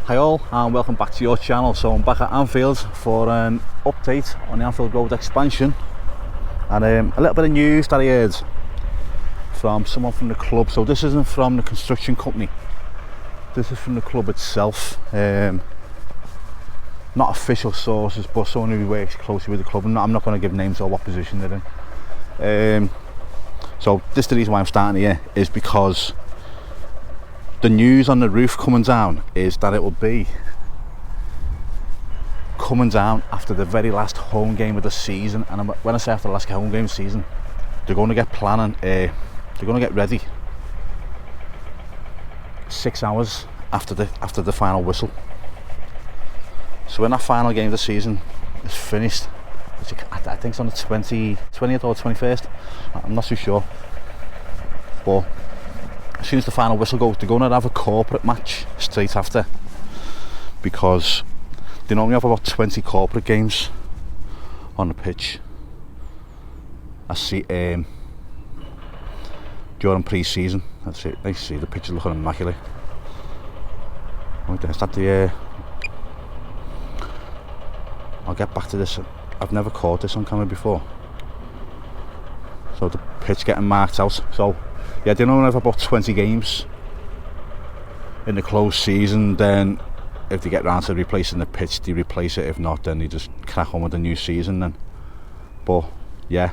Hi all, and welcome back to your channel. So I'm back at Anfield for an update on the Anfield Road Expansion, and a little bit of news that I heard from someone from the club. So this isn't from the construction company, this is from the club itself. Not official sources, but someone who works closely with the club. I'm not going to give names or what position they're in. So this is the reason why I'm starting here, is because the news on the roof coming down is that it will be coming down after the very last home game of the season. And when I say after the last home game of the season, they're going to get planning, they're going to get ready 6 hours after the final whistle. So when that final game of the season is finished, I think it's on the 20th or 21st, I'm not too sure, but as soon as the final whistle goes, they're going to have a corporate match straight after, because they normally have about 20 corporate games on the pitch. I see during pre-season. That's it. Nice to see the pitch is looking immaculate. Is that the? I'll get back to this. I've never caught this on camera before. So the pitch getting marked out. So yeah, they only have about 20 games in the closed season. Then if they get round to replacing the pitch, they replace it. If not, then they just crack on with the new season then. But yeah,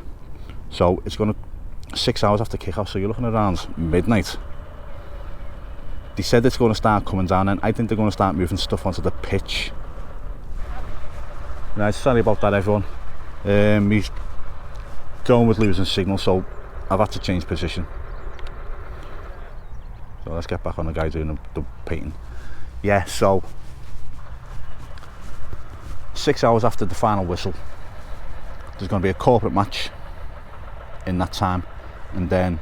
so it's going to 6 hours after kick-off, so you're looking around midnight. They said it's going to start coming down, and I think they're going to start moving stuff onto the pitch. Right, sorry about that everyone. He's going with losing signal, so I've had to change position. So let's get back on the guy doing the painting. Yeah, so 6 hours after the final whistle, there's going to be a corporate match in that time, and then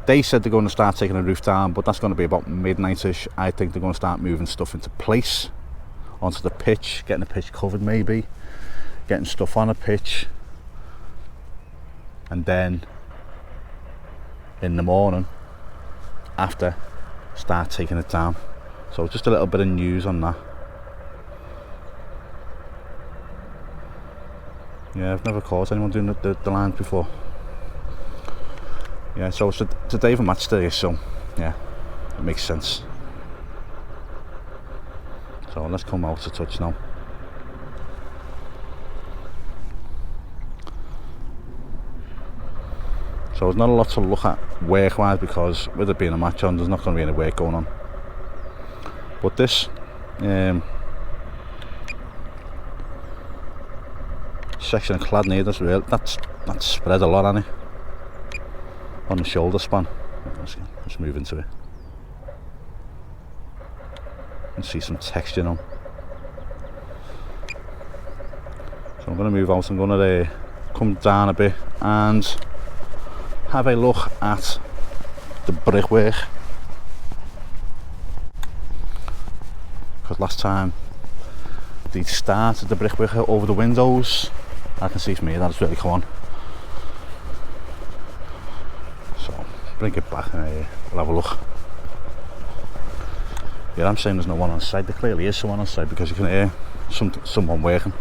they said they're going to start taking the roof down, but that's going to be about midnight-ish. I think they're going to start moving stuff into place onto the pitch, getting the pitch covered, maybe getting stuff on the pitch, and then in the morning after, start taking it down. So just a little bit of news on that. Yeah, I've never caught anyone doing the lines before. Yeah, so it's a day of a match day, so yeah, it makes sense. So let's come out to touch now. So there's not a lot to look at work-wise, because with it being a match on, there's not going to be any work going on. But this section of clad near that's spread a lot, hasn't it? On the shoulder span. Let's move into it and see some texture now. So I'm going to move out. I'm going to come down a bit and have a look at the brickwork, because last time they started the brickwork over the windows. I can see from here that it's really come on. So bring it back and we'll have a look. Yeah, I'm saying there's no one on site. There clearly is someone on site, because you can hear someone working.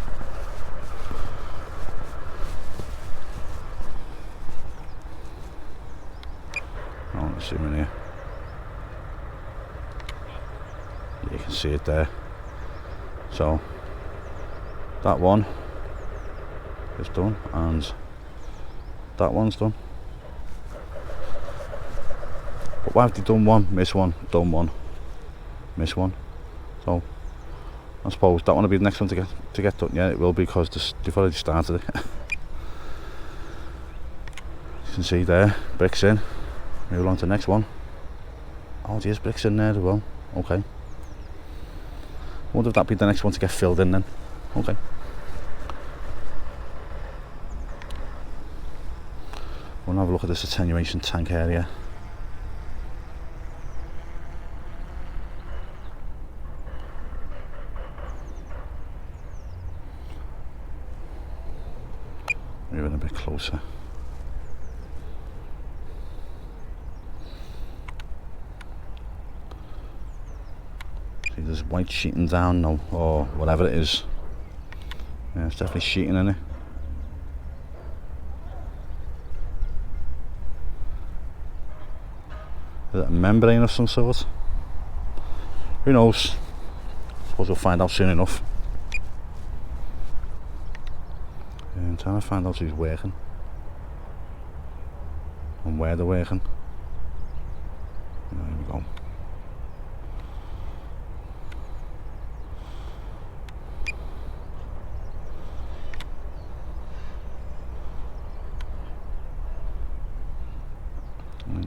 Oh, let's zoom in here. Yeah, you can see it there. So that one is done, and that one's done. But why have they done one, miss one, done one, miss one? So I suppose that one will be the next one to get done. Yeah, it will be, because they've already started it. You can see there, bricks in. Move on to the next one. Oh, there's bricks in there as well. Okay. Wonder if that'd be the next one to get filled in then. Okay. We'll have a look at this attenuation tank area. Moving a bit closer. There's white sheeting down now, or whatever it is. Yeah, it's definitely sheeting in it. Is it a membrane of some sort? Who knows? I suppose we'll find out soon enough. I'm trying to find out who's working and where they're working. There we go.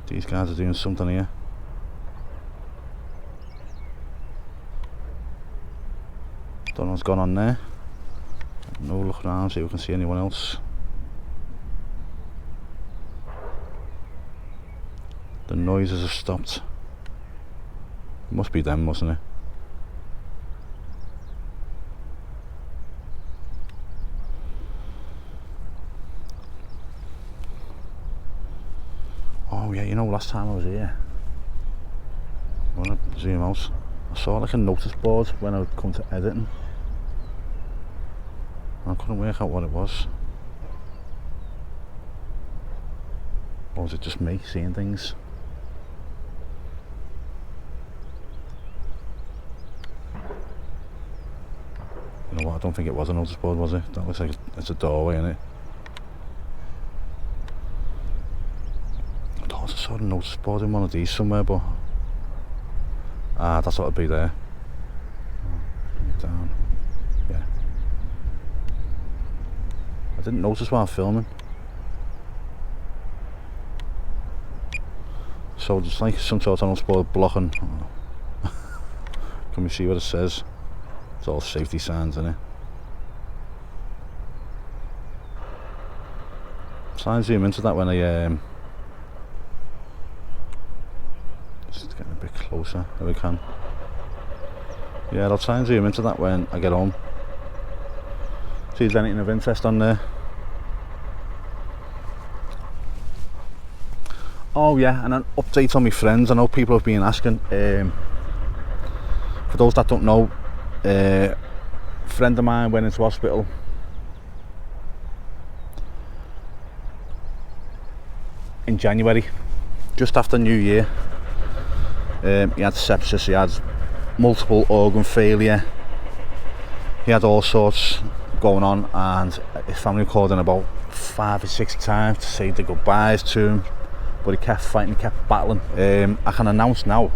These guys are doing something here. Don't know what's going on there. No look around, see if we can see anyone else. The noises have stopped. It must be them, mustn't it? Oh yeah, you know, last time I was here, when I zoom out, I saw like a notice board when I would come to editing. I couldn't work out what it was. Or was it just me seeing things? You know what, I don't think it was a notice board, was it? That looks like it's a doorway, isn't it? I thought I saw a notice board in one of these somewhere, but... Ah, that's what it'd be there. Down. Yeah. I didn't notice while filming. So just like some sort of notice board blocking. Can we see what it says? It's all safety signs, isn't it? Try and zoom into that when I just getting a bit closer if we can. Yeah, I'll try and zoom into that when I get home. See if there's anything of interest on there. Oh yeah, and an update on my friends. I know people have been asking. For those that don't know, a friend of mine went into hospital in January, just after New Year. He had sepsis, he had multiple organ failure, he had all sorts going on, and his family called in about 5 or 6 times to say their goodbyes to him, but he kept fighting, he kept battling. I can announce now,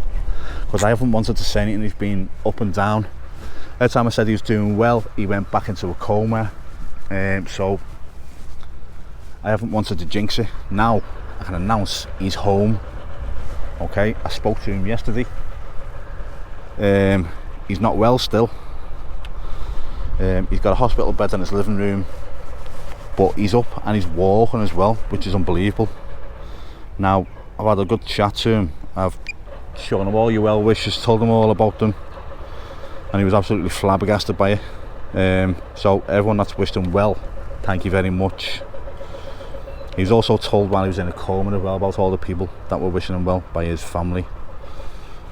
because I haven't wanted to say anything, he's been up and down. Every time I said he was doing well, he went back into a coma, so I haven't wanted to jinx it. Now I can announce he's home. Okay, I spoke to him yesterday. He's not well still. He's got a hospital bed in his living room, but he's up and he's walking as well, which is unbelievable. Now, I've had a good chat to him. I've shown him all your well wishes, told him all about them, and he was absolutely flabbergasted by it. So everyone that's wished him well, thank you very much. He was also told while he was in a coma as well about all the people that were wishing him well by his family.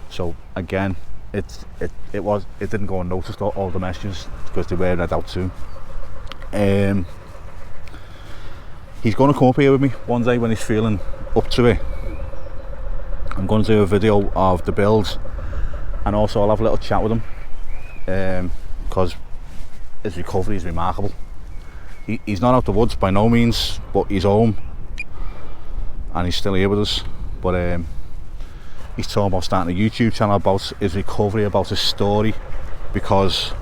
So again, it didn't go unnoticed, all the messages, because they were read out to him. He's going to come up here with me one day when he's feeling up to it. I'm going to do a video of the build, and also I'll have a little chat with him, because his recovery is remarkable. He's not out the woods by no means, but he's home and he's still here with us. But he's talking about starting a YouTube channel about his recovery, about his story, because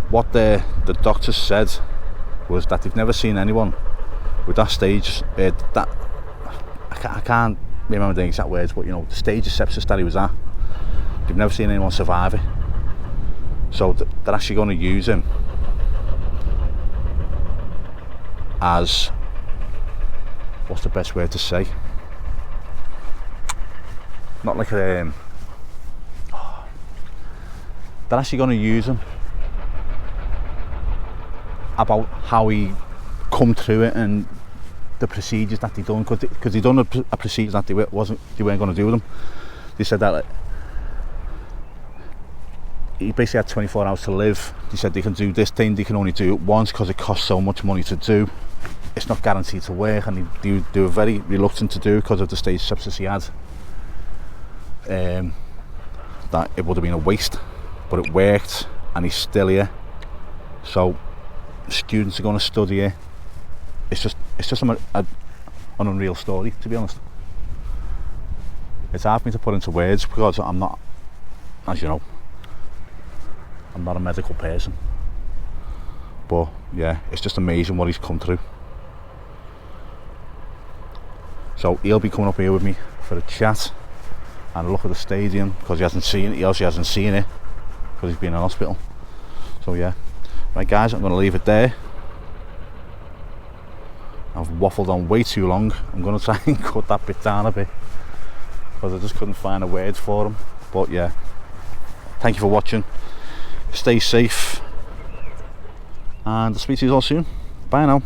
what the doctors said was that they've never seen anyone with that stage, that I can't remember the exact words, but you know, the stage of sepsis that he was at, they've never seen anyone survive it. So they're actually going to use him as, what's the best word to say? Not like a... they're actually going to use him about how he come through it and the procedures that they done, because they done a procedure that they weren't going to do with him. they said that he basically had 24 hours to live. They said they can do this thing, they can only do it once because it costs so much money to do. It's not guaranteed to work, and they were very reluctant to do it because of the stage sepsis he had. That it would have been a waste, but it worked, and he's still here. So students are going to study here. It's just an unreal story, to be honest. It's hard for me to put into words because I'm not, as you know, I'm not a medical person. But yeah, it's just amazing what he's come through. So he'll be coming up here with me for a chat and a look at the stadium because he hasn't seen it because he's been in hospital. So yeah, right guys, I'm going to leave it there. I've waffled on way too long. I'm going to try and cut that bit down a bit because I just couldn't find a word for him. But yeah, thank you for watching. Stay safe, and I'll speak to you all soon. Bye now.